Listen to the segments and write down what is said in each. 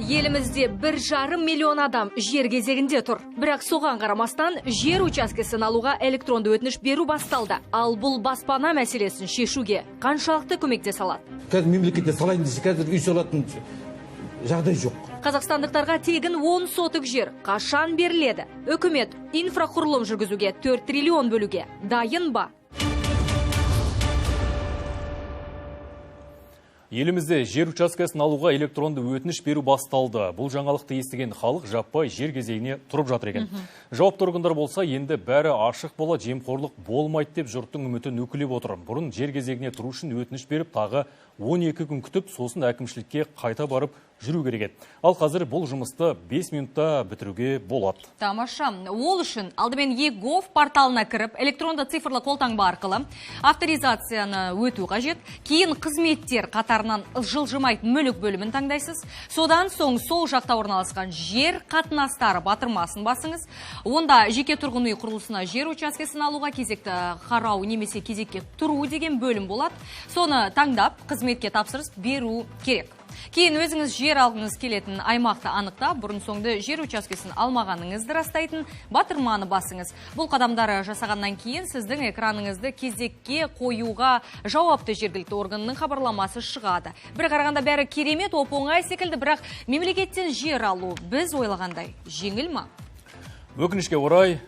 Елімізде 1,5 миллион адам жер кезегінде тұр. Бірақ соған қарамастан жер учаскесін алуға электронды өтініш беру басталды. Ал бұл баспана мәселесін шешуге қаншалықты көмектесе алады? Қазір мемлекетте салайын десе, қазір үй салатын жағдай жоқ. Қазақстандықтарға тегін 10 сотық жер қашан беріледі? Үкімет инфрақұрылым жүргізуге 4 триллион бөлуге дайын ба? Елімізде жер учаскесін алуға электронды өтініш беру басталды. Бұл жаңалықты естіген халық жаппай жер кезегіне тұрып жатыр екен. Жауапты органдар болса, енді бәрі ашық болады, жемқорлық болмайды деп жұрттың үмітін өкілеп отыр. Бұрын жер кезегіне тұру үшін өтініш беріп, тағы 12 күн күтіп, сосын әкімшілікке қайта барып жүру керек еді. Ал қазір бұл жұмысты 5 минутта бітіруге болады. Тамаша. Ол үшін алдымен ЕГОВ порталына кіріп, электронды цифрлы қолтаңба арқылы авторизацияны өту қажет. Кейін қызметтер қатарынан жылжымайтын мүлік бөлімін таңдайсыз. Содан соң сол жақта орналасқан жер қатынастары батырмасын басыңыз. Онда жеке тұрғын үй құрылысына жер учаскесін алуға кезекті қарау немесе кезекке тұру деген бөлім болады. Соны таңдап, қызметке тапсырыс беру керек. Кейін өзіңіз жер алғыңыз келетін аймақты анықта, бұрын соңды жер учаскесін алмағаныңызды растайтын батырманы басыңыз. Бұл қадамдары жасағаннан кейін сіздің экраныңызды кезекке қоюға жауапты жергілікті органның хабарламасы шығады. Бір қарағанда бәрі керемет, оп-оңай секілді, бірақ мемлекеттен жер алу біз ойлағандай жеңіл ма? Өкінішке орай,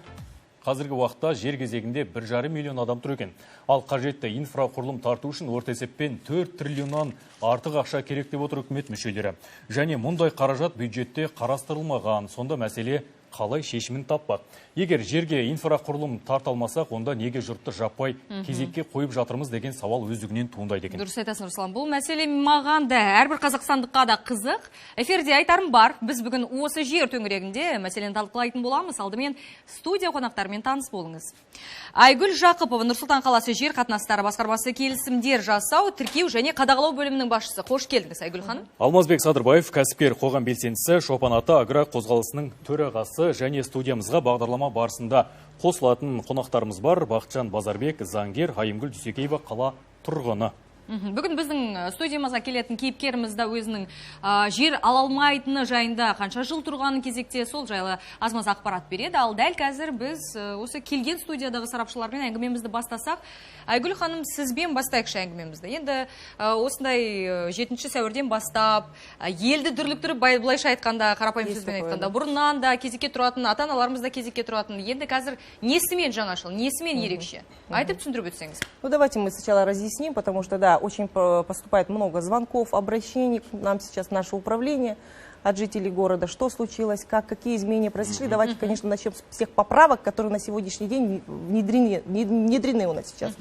қазіргі уақытта жер кезегінде 1,5 миллион адам тұр екен. Ал қажетті инфрақұрылым тарту үшін орта есеппен 4 триллионнан артық ақша керек деп отыр үкімет мүшелері. Және мұндай қаражат бюджетте қарастырылмаған. Сонда мәселе қалай шешімін таппақ? Егер жерге инфрақұрылым тарталмасақ, онда неге жұртты жаппай кезекке қойып жатырмыз деген сауал өздігінен туындайды екен. Дұрыс айтасың, Руслан. Бұл мәселе маған да, әрбір қазақстандыққа да қызық. Эфирде айтарым бар. Біз бүгін осы жер төңірегінде мәселені талқылайтын боламыз. Алдымен студия қонақтарымен таныс болыңыз. Айгүл Жақыпова, Нұр-Сұлтан қаласы жер қатынастары басқармасы келісімдер жасау, тіркеу және қадағалау бөлімінің басшысы. Қош келдіңіз, Айгүл ханым. Алмазбек Садырбаев, кәсіпкер қоғам белсендісі, Шопан ата агро қозғалысының төрағасы, және студиямызға бағдарлама барысында қосылатын қонақтарымыз бар. Бақытжан Базарбек, заңгер, Айымгүл Дүйсекеева, қала тұрғыны. Бүгін біздің студиямызға келетін кейіпкеріміз да өзінің жер ала алмайтыны жайында қанша жыл тұрғанын кезекте сол жайлы аз-маз ақпарат береді. Ал дәл қазір біз осы келген студиядағы сарапшылармен әңгімемізді бастасақ, Айгүл ханым, сізбен бастайықшы әңгімемізді. Енді осындай 7 сәуірден бастап елді дүрліктіріп, былайша айтқанда, қарапайым сөзбен айтқанда, бұрыннан да кезекке тұратын, ата-аналарымыз да кезекке тұратын. Енді қазір несімен жаңашыл, несімен ерекше? Айтып түсіндіріп өтсеңіз. Ну, давайте мы сначала разъясним, потому что, да, очень поступает много звонков, обращений к нам сейчас в наше управление от жителей города. Что случилось, какие изменения произошли. Давайте, конечно, начнем с всех поправок, которые на сегодняшний день внедрены у нас сейчас.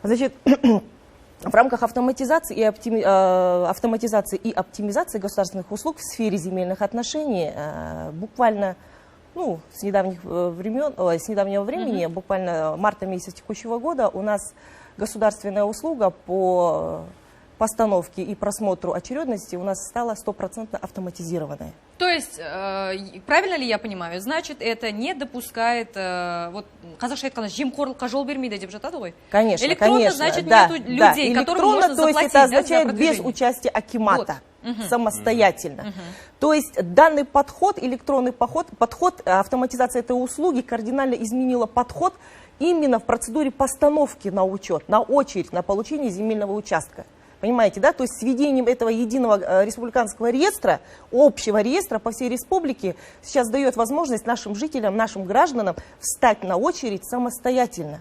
Значит, в рамках автоматизации и оптимизации государственных услуг в сфере земельных отношений буквально с недавнего времени, буквально марта месяца текущего года, у нас государственная услуга по постановке и просмотру очередности у нас стала 100% автоматизированная. То есть, правильно ли я понимаю, значит, это не допускает, вот, қазақша айтқанда, жемқорлыққа жол бермейді деп жатады ғой? Конечно, электронно, конечно. значит, да, нету людей, которым можно заплатить. То есть это означает без участия акимата, самостоятельно. То есть данный подход, электронный подход, автоматизация этой услуги кардинально изменила подход именно в процедуре постановки на учет, на очередь, на получение земельного участка. Понимаете, да? То есть с введением этого единого республиканского реестра, общего реестра по всей республике, сейчас дает возможность нашим жителям, нашим гражданам встать на очередь самостоятельно.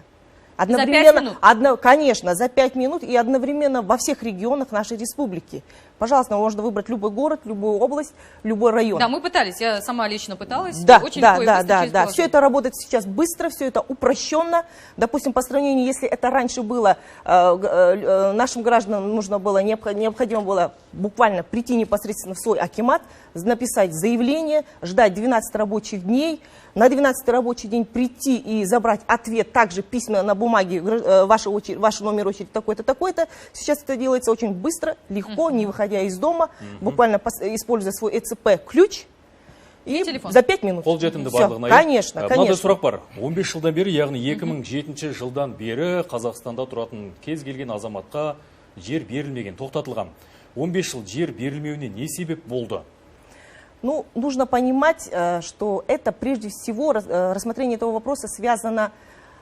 Одновременно, за 5 минут? Конечно, за 5 минут и одновременно во всех регионах нашей республики. Пожалуйста, можно выбрать любой город, любую область, любой район. Да, мы пытались, я сама лично пыталась. Да, да. Все это работает сейчас быстро, все это упрощенно. Допустим, по сравнению, если это раньше было, нашим гражданам необходимо было буквально прийти непосредственно в свой акимат, написать заявление, ждать 12 рабочих дней, на 12 рабочий день прийти и забрать ответ также письменно на бумаге, ваш номер очереди такой-то, такой-то. Сейчас это делается очень быстро, легко, не выходя из дома, буквально используя свой ЭЦП-ключ. И за 5 минут. Қолжетімді барлығына. Конечно, конечно. Мынандай сұрақ бар. 15 жылдан бері, яғни 2007 жылдан бері Қазақстанда тұратын кез келген азаматқа жер берілмеген, тоқтатылған. 15 жыл жер берілмеуіне не себеп болды? Ну, нужно понимать, что это прежде всего рассмотрение этого вопроса связано,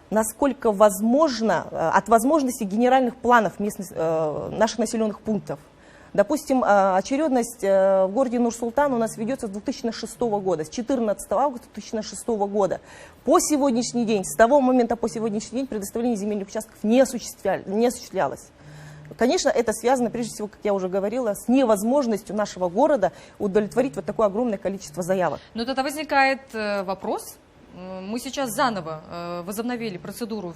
насколько возможно, от возможности генеральных планов наших населенных пунктов. Допустим, очередность в городе Нур-Султан у нас ведется с 2006 года, с 14 августа 2006 года. По сегодняшний день, с того момента по сегодняшний день предоставление земельных участков не осуществлялось. Конечно, это связано, прежде всего, как я уже говорила, с невозможностью нашего города удовлетворить вот такое огромное количество заявок. Но тогда возникает вопрос. Мы сейчас заново возобновили процедуру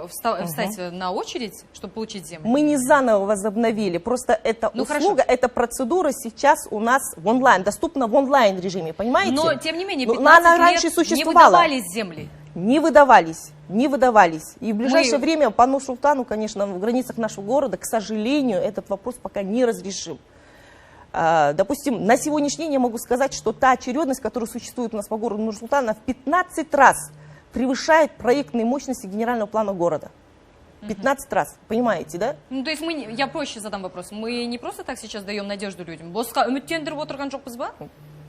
встать на очередь, чтобы получить землю. Мы не заново возобновили, просто эта услуга, эта процедура сейчас у нас в онлайн, доступна в онлайн режиме, понимаете? Но, тем не менее, 15 она лет раньше не существовала. выдавались земли. Не выдавались. И в ближайшее время по Нур-Султану, конечно, в границах нашего города, к сожалению, этот вопрос пока не разрешим. Допустим, на сегодняшний день я могу сказать, что та очередность, которая существует у нас по городу Нур-Султан, в 15 раз превышает проектные мощности генерального плана города. 15 раз, понимаете, да? Ну, то есть я проще задам вопрос. Мы не просто так сейчас даем надежду людям. Босқа үміттендіріп отырған жоқпыз ба?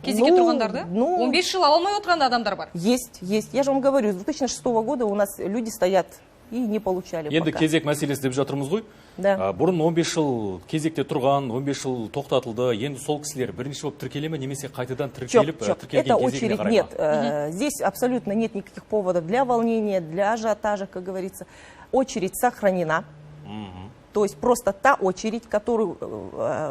Кезекке тұрғандарды? 15 жыл алмай отырған адамдар бар. Есть. Я же вам говорю, с 2006 года у нас люди стоят и не получали Енді пока. кезек мәселесі деп жатырмыз ғой. Да. Бұрын 15 жыл кезекте тұрған, 15 жыл тоқтатылды. Енді сол кісілер бірінші болып тіркеле немесе қайтадан тіркеліп это очередь нет. Здесь абсолютно нет никаких поводов для волнения, для ажиотажа, как говорится. Очередь сохранена. То есть просто та очередь, которую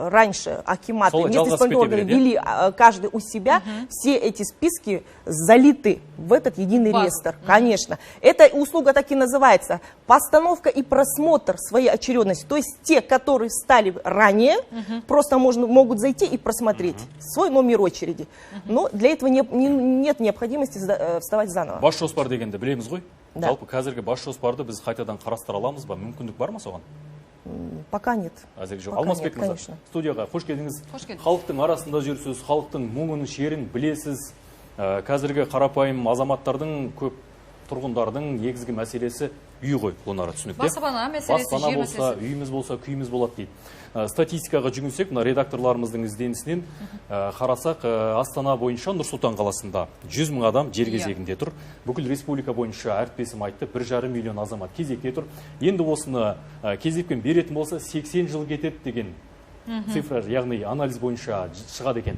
раньше акиматы, местные исполнительные органы вели каждый у себя, все эти списки залиты в этот единый реестр. Конечно. Эта услуга так и называется. Постановка и просмотр своей очередности. То есть те, которые встали ранее, просто могут зайти и просмотреть свой номер очереди. Но для этого нет необходимости вставать заново. Бас жоспар дегенді білеміз ғой? Да. Жалпы қазіргі бас жоспарды біз қайтадан қарастыра аламыз ба? Мүмкіндік бар ма соған? Пока нет. Алмасбек мырза, студияға қош келдіңіз. Халықтың арасында жүрсіз, халықтың мұңын, шерін білесіз. Қазіргі қарапайым азаматтардың, көп тұрғындардың негізгі мәселесі үй ғой, бұлар түсінікті. Баспана мәселесі, жер мәселесі. Болса, үйіміз болса, күйіміз болады дейді. Статистикаға жүгінсек, мына редакторларымыздың ізденісінен қарасақ, Астана бойынша Нұр-Сұлтан қаласында 100 мың адам жер кезегінде тұр. Бүкіл республика бойынша әріптесім айтты, 1,5 миллион азамат кезекте тұр. Енді осыны кезекпен беретін болса, 80 жыл кетеді деген цифра, яғни анализ бойынша шығады екен.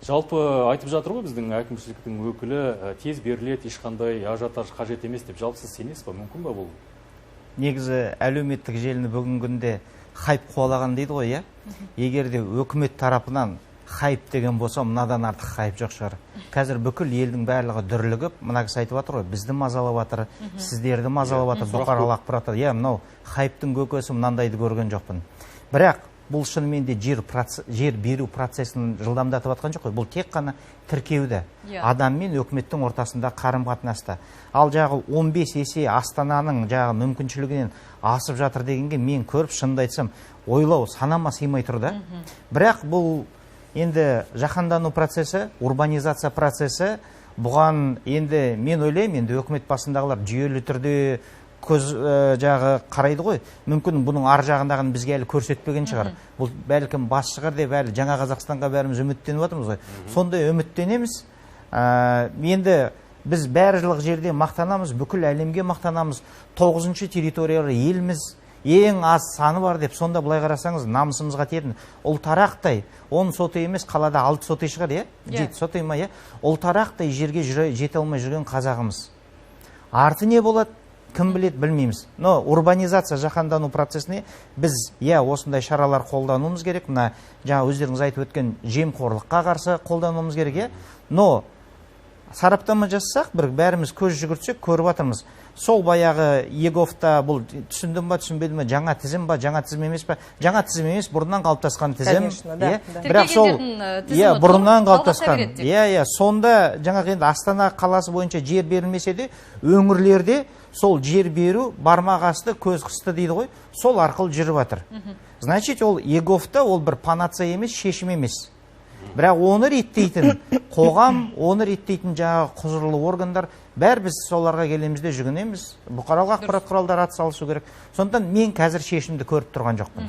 Жалпы айтып жатыр ғой біздің әкімшіліктің өкілі, тез беріледі, ешқандай ажиотаж қажет емес деп. Жалпы сіз сенесіз ба, мүмкін ба бұл? Негізі әлеуметтік желіні бүгінгі күнде хайп қуалаған дейді ғой, иә? Егер де өкімет тарапынан хайп деген болса, мынадан артық хайп жоқ шығар. Қазір бүкіл елдің барлығы дүрлігіп, мына кісі айтып жатыр ғой, бізді мазалап жатыр, сіздерді мазалап жатыр, бұқаралық ақпарат. Иә, мынау хайптың көкесі мынандайды көрген жоқпын. Бірақ бұл шынымен де жер беру процесін жылдамдатып жатқан жоқ қой. Бұл тек қана тіркеуді. Адам мен өкіметтің ортасында қарым-қатынаста. Ал жағы 15 есе Астананың жағы мүмкіншілігінен асып жатыр дегенге мен көріп, шынымды айтсам, ойлау санама сыймай тұр да. Бірақ бұл енді жаһандану процесі, урбанизация процесі, бұған енді мен ойлаймын, енді өкімет басындағылар жүйелі түрде көз жағы қарайды ғой. Мүмкін бұның ар жағындағын бізге әлі көрсетпеген шығар. Бұл бәлкім бас шығар деп әлі жаңа Қазақстанға бәріміз үміттеніп отырмыз ғой. Сондай үміттенеміз. Енді біз бәржылық жерде мақтанамыз, бүкіл әлемге мақтанамыз. 9-шы территориялы еліміз ең аз саны бар деп, сонда былай қарасаңыз намысымызға тиетін. Ұлтарақтай 10 соты емес, қалада 6 соты шығар, е? 7 соты ма, е? Ұлтарақтай жерге жете алмай жүрген қазағымыз. Арты не болады? Кім білет, білмейміз. Но урбанизация, жаһандану процесіне біз осындай шаралар қолдануымыз керек. Мына жаңа өздеріңіз айтып өткен жемқорлыққа қарсы қолдануымыз керек. Но сараптама жасасақ, бәріміз көз жүгіртсек, көріп жатырмыз. Сол баяғы ЕГОВта бұл түсіндім ба, түсінбедім ба, жаңа тізім ба, жаңа тізім емес па? Жаңа тізім емес, бұрыннан қалыптасқан тізім. Бірақ сол бұрыннан қалыптасқан. Сонда жаңа енді Астана қаласы бойынша жер берілмесе де, өңірлерде сол жер беру бармақ асты, көз қысты дейді ғой, сол арқылы жүріп жатыр. Значит, ол ЕГОВта ол бір панацея емес, шешім емес. Бірақ оны реттейтін қоғам, оны реттейтін жаңағы құзырлы органдар, бәрі біз соларға келемізде жүгінеміз. Бұқаралық ақпарат құралдары атсалысу керек. Сондықтан мен қазір шешімді көріп тұрған жоқпын.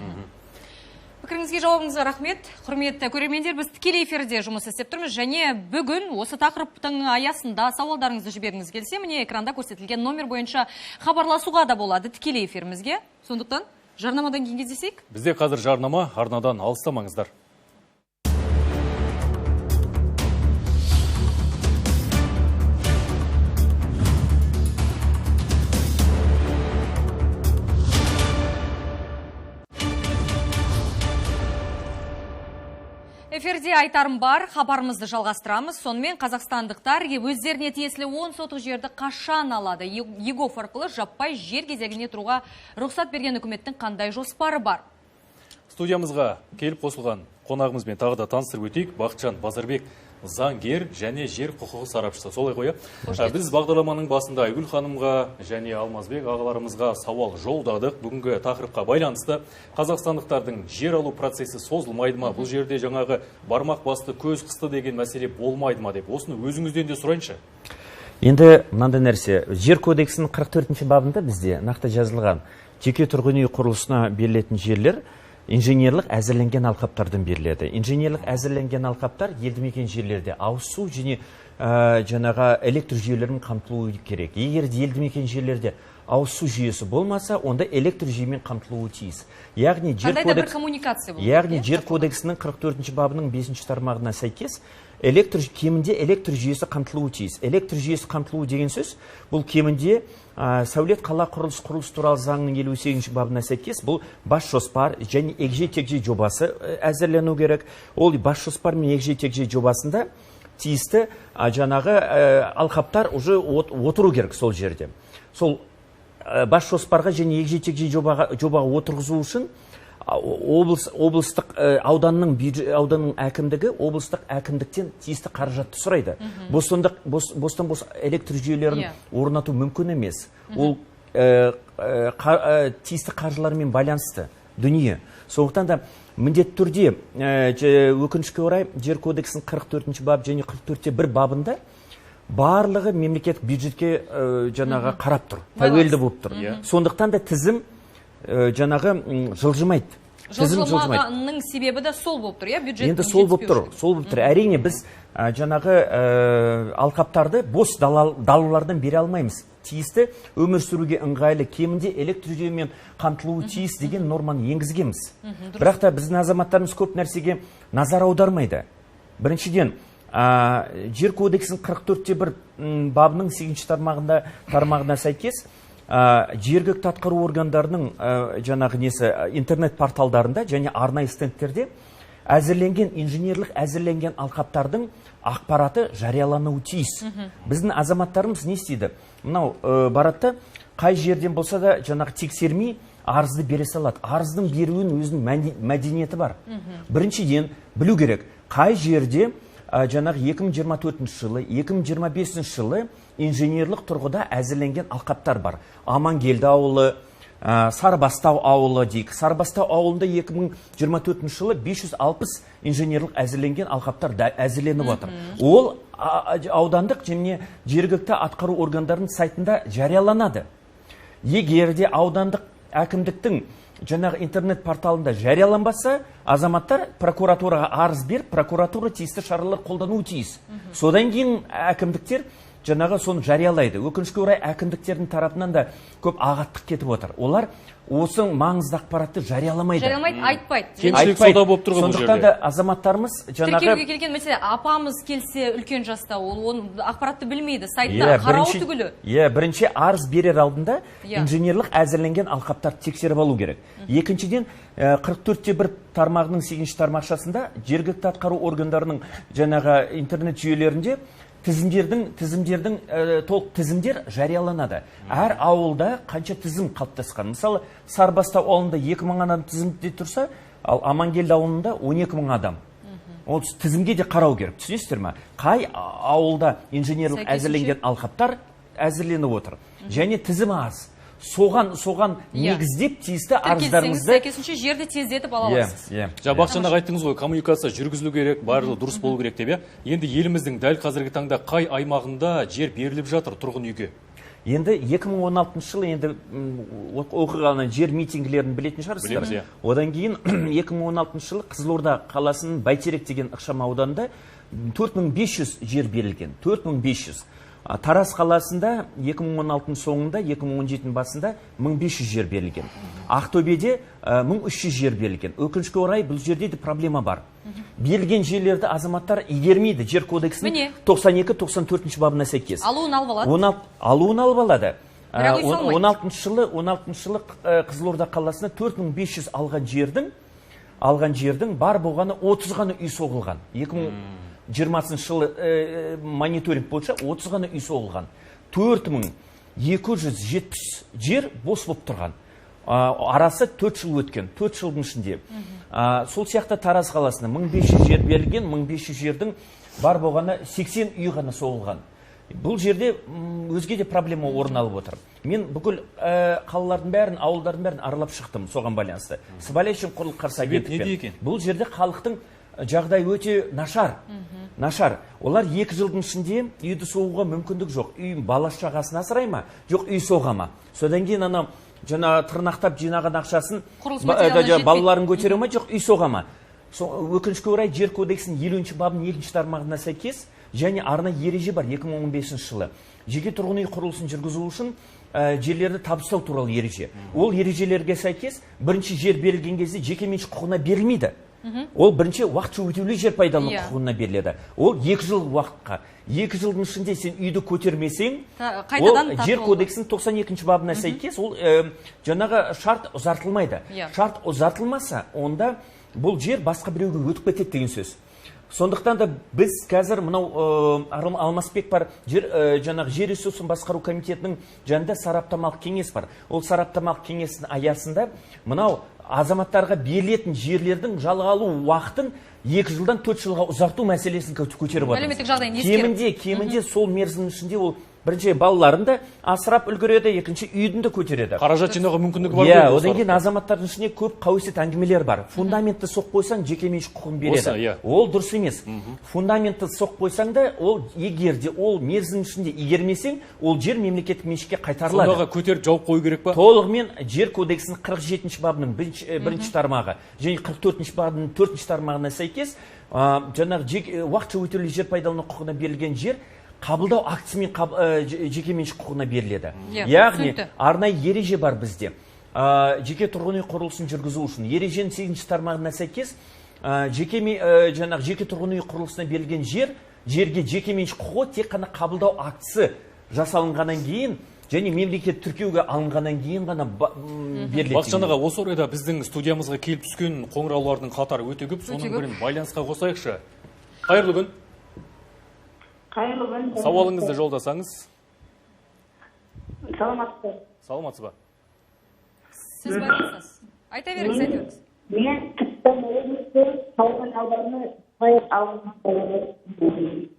пікіріңізге жауабыңызға рахмет. Құрметті көрермендер, біз тікелей эфирде жұмыс істеп тұрмыз және бүгін осы тақырыптың аясында сауалдарыңызды жібергіңіз келсе, міне экранда көрсетілген номер бойынша хабарласуға да болады тікелей эфирімізге. Сондықтан жарнамадан кейін кездесейік. Бізде қазір жарнама, арнадан алыстамаңыздар. Эфирде айтарым бар, хабарымызды жалғастырамыз. Сонымен қазақстандықтар өздеріне тиесілі 10 сотық жерді қашан алады? ЕГОВ арқылы жаппай жер кезегіне тұруға рұқсат берген үкіметтің қандай жоспары бар? Студиямызға келіп қосылған қонағымызбен тағы да таныстырып өтейік. Бақытжан Базарбек заңгер және жер құқығы сарапшысы. Солай қоя. Біз бағдарламаның басында Айгүл ханымға және Алмазбек ағаларымызға сауал жолдадық. Бүгінгі тақырыпқа байланысты қазақстандықтардың жер алу процесі созылмайды ма? Бұл жерде жаңағы бармақ басты көз қысты деген мәселе болмайды ма деп. Осыны өзіңізден де сұрайыншы. Енді мынандай нәрсе, жер кодексінің 44-ші бабында бізде нақты жазылған жеке тұрғын үй құрылысына берілетін жерлер инженерлік әзірленген алқаптардан беріледі. Инженерлік әзірленген алқаптар елді мекен жерлерде ауыз су және жаңағы электр жүйелерін қамтылуы керек. Егер елді мекен жерлерде ауыз су жүйесі болмаса, онда электр жүйемен қамтылуы тиіс. Яғни жер кодексінің 44-ші бабының 5-ші тармағына сәйкес кемінде электр жүйесі қамтылуы тиіс. Электр жүйесі қамтылуы деген сөз, бұл кемінде сәулет қала құрылыс туралы заңның 58-ші бабына сәйкес бұл бас жоспар және егжей-тегжей жобасы әзірлену керек. Ол бас жоспар мен егжей-тегжей жобасында тиісті жаңағы алқаптар уже отыру керек сол жерде. Сол бас жоспарға және егжей-тегжей жобаға отырғызу үшін облыстық ауданның әкімдігі облыстық әкімдіктен тиісті қаражатты сұрайды. Бостан бос электр жүйелерін орнату мүмкін емес. Ол тиісті қаржылармен байланысты дүние. Сондықтан да міндетті түрде өкінішке орай жер кодексінің 44-ші бап және 44-те 1 бабында барлығы мемлекеттік бюджетке жаңағы қарап тұр, тәуелді болып тұр. Сондықтан да тізім жаңағы жылжымайды. Жылжымағанның себебі де сол болып тұр, бюджеттің енді сол болып тұр. Әрине біз жаңағы алқаптарды бос далалардан бере алмаймыз. Тиісті өмір сүруге ыңғайлы кемінде электр жүйемен қамтылуы тиіс деген норманы енгізгенбіз. Бірақ та біздің азаматтарымыз көп нәрсеге назар аудармайды. Біріншіден, жер кодексінің 44-те 1 бабының 8-ші тармағына сәйкес жергілікті атқару органдарының жаңағы интернет порталдарында және арнайы стендтерде инженерлік әзірленген алқаптардың ақпараты жариялануы тиіс. Біздің азаматтарымыз не істейді? Мынау баратта қай жерден болса да жаңағы тексермей арызды бере салады. Арыздың беруін өзінің мәдениеті бар. Біріншіден білу керек, қай жерде жаңағы 2024 жылы, 2025 жылы инженерлік тұрғыда әзірленген алқаптар бар. Амангелді ауылы, Сарыбастау ауылы дейік. Сарыбастау ауылында 2024 жылы 560 инженерлік әзірленген алқаптар әзірленіп отыр. Ол аудандық және жергілікті атқару органдарының сайтында жарияланады. Егер де аудандық әкімдіктің жаңағы интернет порталында жарияланбаса, азаматтар прокуратураға арыз беріп, прокуратура тиісті шаралар қолдануы тиіс. Содан кейін әкімдіктер жаңағы соны жариялайды. Өкінішке орай әкімдіктердің тарапынан да көп ағаттық кетіп отыр. Олар осы маңызды ақпаратты жарияламайды. Айтпайды. Сондықтан да азаматтарымыз жаңағы тіркеуге келген мәселе, апамыз келсе үлкен жаста, ол ақпаратты білмейді, сайтта қарауы түгілі. Бірінші арыз берер алдында инженерлік әзірленген алқаптарды тексеріп алу керек. Екіншіден 44-те 1 тармағының 8-ші тармақшасында жергілікті атқару органдарының жаңағы интернет жүйелерінде тізімдердің толық тізімдер жарияланады. Әр ауылда қанша тізім қалыптасқан. Мысалы, Сарыбастау ауылында 2000 адам тізімде тұрса, ал Амангелді ауылында 12 000 адам. Ол тізімге де қарау керек. Түсінесіздер ме? Қай ауылда инженерлік әзірленген алқаптар әзірленіп отыр. Және тізім аз. Соған негіздеп тиісті арыздарыңызды сәйкесінше жерді тездетіп ала аласыз. Бақытжан аға айттыңыз ғой, коммуникация жүргізілу керек, барлығы дұрыс болу керек деп. Енді еліміздің дәл қазіргі таңда қай аймағында жер беріліп жатыр тұрғын үйге? Енді 2016 жылы енді оқығаннан жер митингілерін білетін шығарсыздар. Білеміз, иә. Одан кейін 2016 жылы Қызылорда қаласының Бәйтерек деген ықшам ауданында 4500 жер берілген. 4500. Тараз қаласында 2016 соңында, 2017 басында 1500 жер берілген. Ақтөбеде 1300 жер берілген. Өкінішке орай бұл жерде де проблема бар. Берілген жерлерді азаматтар игермейді. Жер кодексінің 92-94 бабына сәйкес. Алуын алып алады. Алуын алып алады. Бірақ үй салмайды. 16 жылы Қызылорда қаласына 4500 алған жердің бар болғаны 30 ғана үй соғылған. 2020 жылы мониторинг бойынша 30 ғана үй соғылған. 4270 жер бос болып тұрған. Арасы 4 жыл өткен. 4 жылдың ішінде. Сол сияқты Тараз қаласына 1500 жер берілген, 1500 жердің бар болғаны 80 үй ғана соғылған. Бұл жерде өзге де проблема орын алып отыр. Мен бүкіл қалалардың бәрін, ауылдардың бәрін аралап шықтым соған байланысты. Сыбайлас жемқорлық қарсы агенттікпен. Бұл жерде халықтың жағдай өте нашар. Олар 2 жылдың ішінде үйді соғуға мүмкіндік жоқ. Үй бала шағасын асырай ма? Жоқ, үй соға ма? Содан кейін ана жаңа тырнақтап жинаған ақшасын балаларын көтере ма? Жоқ, үй соға ма? Өкінішке орай жер кодексінің 50 бабының 2 тармағына сәйкес және арнайы ереже бар 2015 жылы. Жеке тұрғын үй құрылысын жүргізу үшін жерлерді табыстау туралы ереже. Ол ережелерге сәйкес бірінші жер берілген кезде жеке меншік құқығына берілмейді. Ол бірінші уақытша өтеулі жер пайдалану құқығына беріледі. Ол 2 жыл уақытқа. 2 жылдың ішінде сен үйді көтермесең, ол жер кодексінің 92 бабына сәйкес ол жаңағы шарт ұзартылмайды. Шарт ұзартылмаса, онда бұл жер басқа біреуге өтіп кетеді деген сөз. Сондықтан да біз қазір мынау Алмасбек бар, жаңағы жер ресурсын басқару комитетінің жанында сараптамалық кеңес бар. Ол сараптамалық кеңестің аясында мынау азаматтарға берілетін жерлердің жалға алу уақытын 2 жылдан 4 жылға ұзарту мәселесін көтеріп отыр. Әлеуметтік жағдайын ескеріп. Кемінде сол мерзім ішінде ол бірінші балаларын да асырап үлгереді, екінші үйдің де көтереді. Қаражат жинауға мүмкіндігі бар. Одан кейін азаматтардың ішінде көп қауесет әңгімелер бар. Фундаментті соқ қойсаң, жеке меншік құқығын береді. Ол дұрыс емес. Фундаментті соқ қойсаң да, ол егерде ол мерзім ішінде игермесең, ол жер мемлекеттік меншікке қайтарылады. Сондағы көтеріп жауып қою керек па? Толығымен жер кодексінің 47 бабының 1 тармағы және 44 бабының 4 тармағына сәйкес, жаңағы уақытша өтеулі жер пайдалану құқығына берілген жер қабылдау актісімен жеке меншік құқығына беріледі. Яғни арнайы ереже бар бізде. Жеке тұрғын үй құрылысын жүргізу үшін ереженің 8 тармағына сәйкес жеке тұрғын үй құрылысына берілген жерге жеке меншік құқығы тек қана қабылдау актісі жасалынғаннан кейін және мемлекет тіркеуге алынғаннан кейін ғана беріледі. Бақытжан аға, осы орайда біздің студиямызға келіп түскен қоңыраулардың қатары өте көп. Соның бірін байланысқа қосайықшы. Қайырлы күн. Қайырлы күн. Сауалыңызды жолдасаңыз. Саламатсыз ба? Сіз байланысыз. Айта беріңіз. Мен Түркістан облысы Талған ауданы Сайық ауылынан.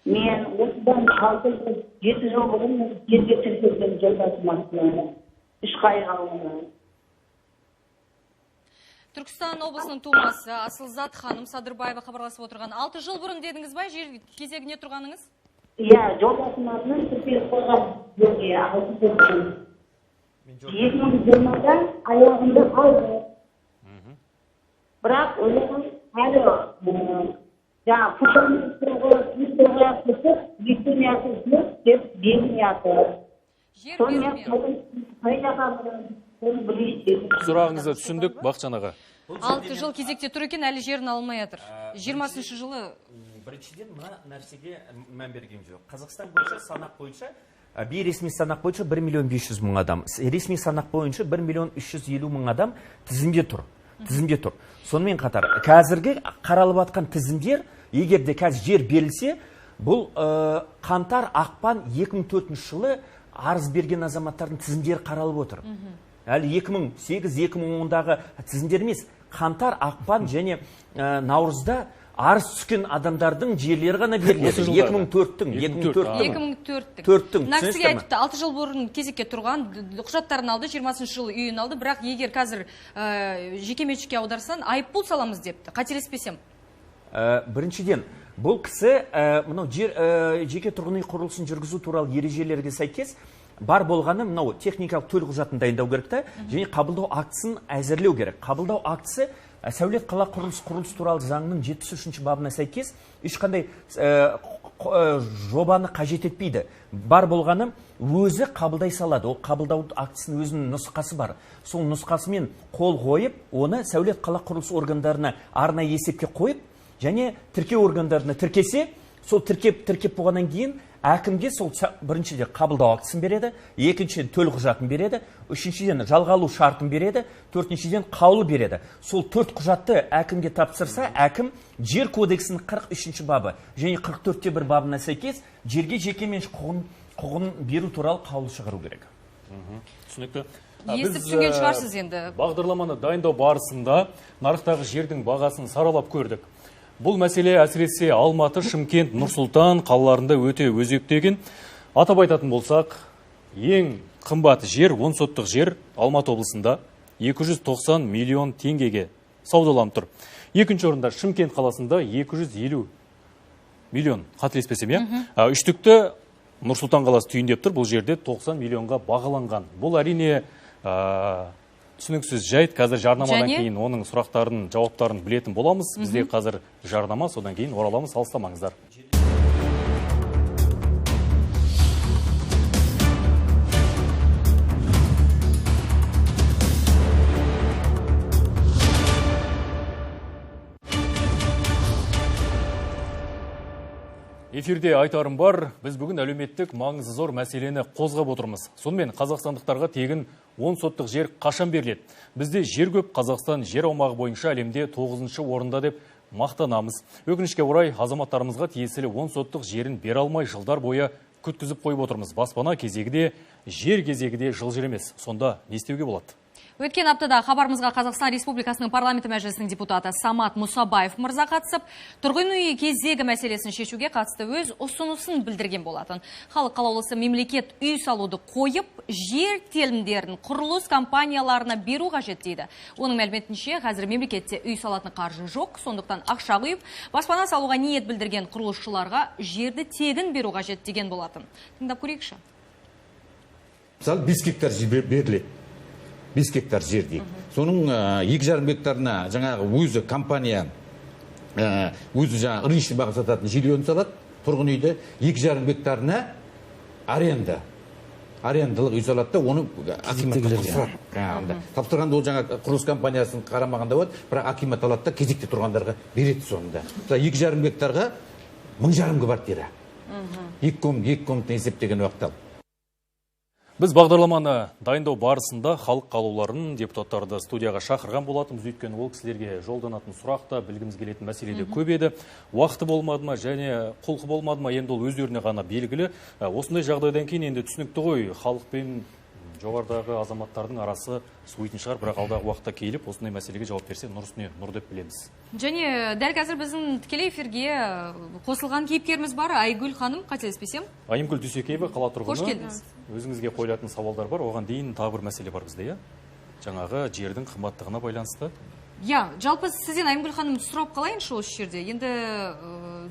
Мен осыдан 6-7 жыл бұрын жерге тіркелген жолдасым атынан. Үшқайық ауылынан. Түркістан облысының тумасы Асылзат ханым Садырбаева хабарласып отырған. 6 жыл бұрын дедіңіз бай, жер кезегіне тұрғаныңыз? Иә, жолдасым атынан тіркеліп қойған жерге 6 жыл бұрын. 2020-да аяғымды алды. Бірақ олардың әлі фундамент тұрғыға қосып, естімиясы жоқ деп бермейді. Жер бермейді. Сұрағыңызды түсіндік, Бақытжан аға. 6 жыл кезекте тұр екен, әлі жерін алмай жатыр. 20-шы жылы. Біріншіден мына нәрсеге мән берген жоқ. Қазақстан бойынша санақ бойынша, бейресми санақ бойынша 1 миллион 500 мың адам. Ресми санақ бойынша 1 миллион 350 мың адам тізімде тұр. Сонымен қатар, қазіргі қаралып атқан тізімдер, егер де қазір жер берілсе, бұл қаңтар ақпан 2004 жылы арыз берген азаматтардың тізімдері қаралып отыр. Әлі 2008-2010-дағы тізімдер емес, қаңтар, ақпан және наурызда арыз түскен адамдардың жерлері ғана беріледі. 2004-тің. Нақсыге айтыпты, 6 жыл бұрын кезекке тұрған, құжаттарын алды, 20-шы жылы үйін алды, бірақ егер қазір жеке меншікке аударсан, айыппұл саламыз депті. Қателеспесем. Біріншіден, бұл кісі жеке тұрғын үй құрылысын жүргізу туралы ережелерге сәйкес бар болғаны мынау техникалық төлқұжатын дайындау керек та, және қабылдау актісін әзірлеу керек. Қабылдау актісі сәулет қала құрылыс туралы заңның 73-ші бабына сәйкес ешқандай жобаны қажет етпейді. Бар болғаны өзі қабылдай салады. Ол қабылдау актісінің өзінің нұсқасы бар. Сол нұсқасымен қол қойып, оны сәулет қала құрылыс органдарына арнайы есепке қойып, және тіркеу органдарына тіркесе, сол тіркеп болғаннан кейін әкімге сол біріншіден қабылдау актісін береді, екіншіден төлқұжатын береді, үшіншіден жалға алу шартын береді, төртіншіден қаулы береді. Сол 4 құжатты әкімге тапсырса, әкім жер кодексінің 43-ші бабы және 44-те-1 бабына сәйкес жерге жеке меншік құқығын беру туралы қаулы шығару керек. Түсінікті. Естіп түсінген шығарсыз енді. Бағдарламаны дайындау барысында нарықтағы жердің бағасын саралап көрдік. Бұл мәселе әсіресе Алматы, Шымкент, Нұр-Сұлтан қалаларында өте өзекті екен. Атап айтатын болсақ, ең қымбат жер, 10 соттық жер Алматы облысында 290 миллион теңгеге саудаланып тұр. Екінші орында Шымкент қаласында 250 миллион, қателеспесем, үштікті Нұр-Сұлтан қаласы түйіндеп тұр. Бұл жерде 90 миллионға бағаланған. Бұл әрине түсініксіз жайт. Қазір жарнамадан кейін оның сұрақтарын, жауаптарын білетін боламыз. Бізде қазір жарнама, содан кейін ораламыз, алыстамаңыздар. Эфирде айтарым бар, біз бүгін әлеуметтік маңызы зор мәселені қозғап отырмыз. Сонымен қазақстандықтарға тегін 10 соттық жер қашан беріледі? Бізде жер көп, Қазақстан жер аумағы бойынша әлемде 9-шы орында деп мақтанамыз. Өкінішке орай азаматтарымызға тиесілі 10 соттық жерін бере алмай жылдар бойы күткізіп қойып отырмыз. Баспана кезегі де, жер кезегі де жылжыр емес. Сонда не істеуге болады? Өткен аптада хабарымызға Қазақстан Республикасының парламенті мәжілісінің депутаты Самат Мұсабаев мырза қатысып, тұрғын үй кезегі мәселесін шешуге қатысты өз ұсынысын білдірген болатын. Халық қалаулысы мемлекет үй салуды қойып, жер телімдерін құрылыс компанияларына беру қажет дейді. Оның мәліметінше, қазір мемлекетте үй салатын қаржы жоқ, сондықтан ақша құйып, баспана салуға ниет білдірген құрылысшыларға жерді тегін беру қажет деген болатын. Тыңдап көрейікші. Мысалы 5 гектар жер беріледі. 5 гектар жер дейік. Соның 2,5 гектарына жаңағы өзі компания өзі жаңағы рыночный баға сататын жерлерін салады, тұрғын үйді 2,5 гектарына арендалық үй салады да, оны акиматқа тапсырады. Тапсырғанда ол жаңа құрылыс компаниясын қарамағанда болады, бірақ акимат алады да кезекте тұрғандарға береді соңында. 2,5 гектарға 1,500 квартира. 2 комнатный есептеген уақытта. Біз бағдарламаны дайындау барысында халық қалаулыларын, депутаттарды студияға шақырған болатынбыз, өйткені ол кісілерге жолданатын сұрақта білгіміз келетін мәселеде көп еді. Уақыты болмады ма, және құлқы болмады ма, енді ол өздеріне ғана белгілі. Осындай жағдайдан кейін енді түсінікті ғой, халық пен жоғарыдағы азаматтардың арасы суитын шығар, бірақ алдағы уақытта келіп, осындай мәселеге жауап берсе, нұр үстіне нұр деп білеміз. Және дәл қазір біздің тікелей эфирге қосылған кейіпкеріміз бар, Айгүл ханым, қателеспесем. Айымгүл Дүйсекеева, қала тұрғыны. Қош келдіңіз. Өзіңізге қойылатын сауалдар бар, оған дейін тағы бір мәселе бар бізде, жаңағы жердің қымбаттығына байланысты. Жалпы сізден Айымгүл ханым сұрап қалайыншы осы жерде. Енді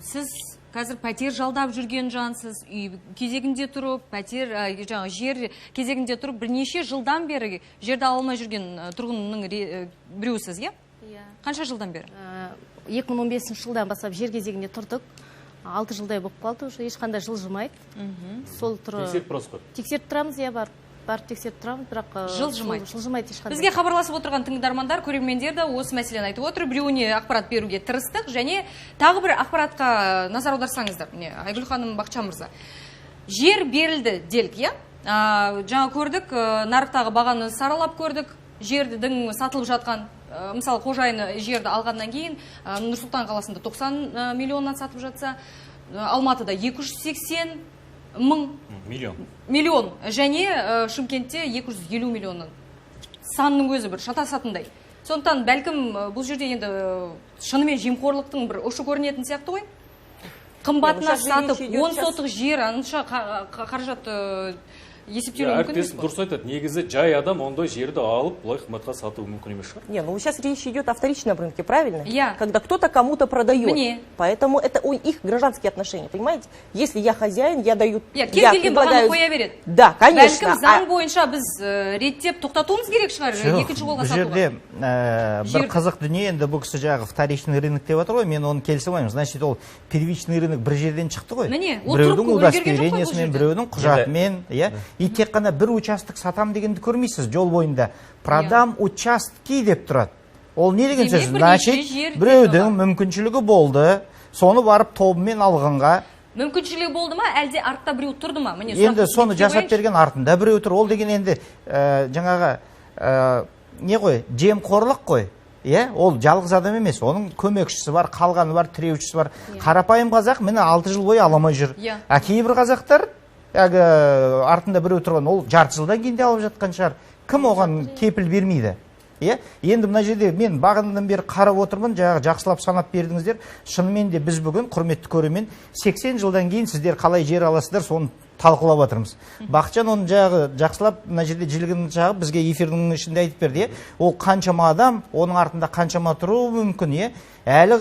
сіз қазір пәтер жалдап жүрген жансыз, үй кезегінде тұрып, жер кезегінде тұрып, бірнеше жылдан бері жерді алмай жүрген тұрғынның біреусіз, е? Қанша жылдан бері? 2015 жылдан бастап жер кезегінде тұрдық. 6 жылдай болып қалды, ешқандай жылжымайды. Тексеріп тұрасыз ғой? Тексеріп тұрамыз, барып тексеріп тұрамыз, бірақ жылжымайды ешқандай. Бізге хабарласып отырған тыңдармандар, көрермендер де осы мәселені айтып отыр. Біреуіне ақпарат беруге тырыстық, және тағы бір ақпаратқа назар аударсаңыздар. Айгүл ханым, Бақытжан мырза. Жер берілді делік, иә? Жаңа көрдік, нарықтағы бағаны саралап көрдік, жердің сатылып жатқан, мысалы қожайыны жерді алғаннан кейін Нұр-Сұлтан қаласында 90 миллионнан сатып жатса, Алматыда 280 миллион, және Шымкентте 250 миллионнан. Санның өзі бір шатасатындай. Сондықтан бәлкім бұл жерде енді шынымен жемқорлықтың бір ұшы көрінетін сияқты ғой. Қымбатына сатып, 10 сотық жер, анша қаражат есептеуі мүмкін емес Әріптесім дұрыс айтады. Негізі жай адам ондай жерді алып, былай қымбатқа сатуы мүмкін емес шығар. Не, ну сейчас речь идет о вторичном рынке, правильно? Я. Когда кто-то кому-то продает. Мне. Поэтому это их гражданские отношения, понимаете? Если я хозяин, я даю... Я келген бағаны қоя береді. Да, конечно. Бәлкім заң бойынша біз реттеп тоқтатуымыз керек шығар, екінші қолға бұл сатуға. жерде бір қызық дүние, енді бұл кісі жағы вторичный рынок деп отыр ғой, мен оны келісе алмаймын. Значит, ол первичный рынок бір жерден шықты ғой. Міне, ол біреудің тұрып удостоверениесімен, біреудің құжатымен, и тек қана бір участок сатам дегенді көрмейсіз жол бойында. Продам участки деп тұрады. Ол не деген сөз? Значит, біреудің мүмкіншілігі болды, соны барып тобымен алғанға. Мүмкіншілігі болды ма, әлде артта біреу тұрды ма? Енді соны жасап берген артында біреу тұр. Ол деген енді жаңағы не ғой, жемқорлық қой. Ол жалғыз адам емес, оның көмекшісі бар, қалғаны бар, тіреушісі бар. Қарапайым қазақ міне 6 жыл бойы аламай жүр. Кейбір қазақтар артында біреу тұрған, ол жарты жылдан кейін де алып жатқан шығар. Кім оған кепіл бермейді? Енді мына жерде мен бағанадан бері қарап отырмын, жақсылап санап бердіңіздер. Шынымен де біз бүгін құрметті көрермен 80 жылдан кейін сіздер қалай жер аласыздар, соны талқылап жатырмыз. Бақытжан оны жақсылап мына жерде жілігін жағып бізге эфирдің ішінде айтып берді. Ол қаншама адам, оның артында қаншама тұруы мүмкін, әлі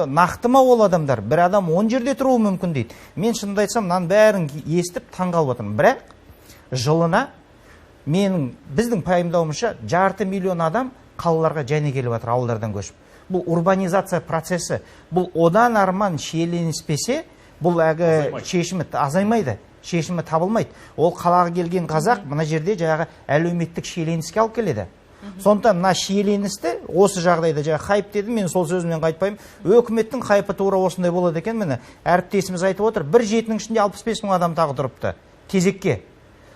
нақты ма ол адамдар? Бір адам 10 жерде тұруы мүмкін дейді. Мен шынымды айтсам, мынаның бәрін естіп таңғалып отырмын. Бірақ жылына біздің пайымдауымызша 500 миллион адам қалаларға және келіп жатыр, ауылдардан көшіп. Бұл урбанизация процесі, бұл одан арман шиеленіспесе, бұл шешімі азаймайды, шешімі табылмайды. Ол қалаға келген қазақ мына жерде жаңағы әлеуметтік шиеленіске алып келеді. Сондықтан мына шиеленісті осы жағдайда хайп дедім, мен сол сөзімнен қайтпаймын. Өкіметтің хайпы тура осындай болады екен, міне әріптесіміз айтып отыр, бір жетінің ішінде 65 мың адам тағы тұрыпты кезекке.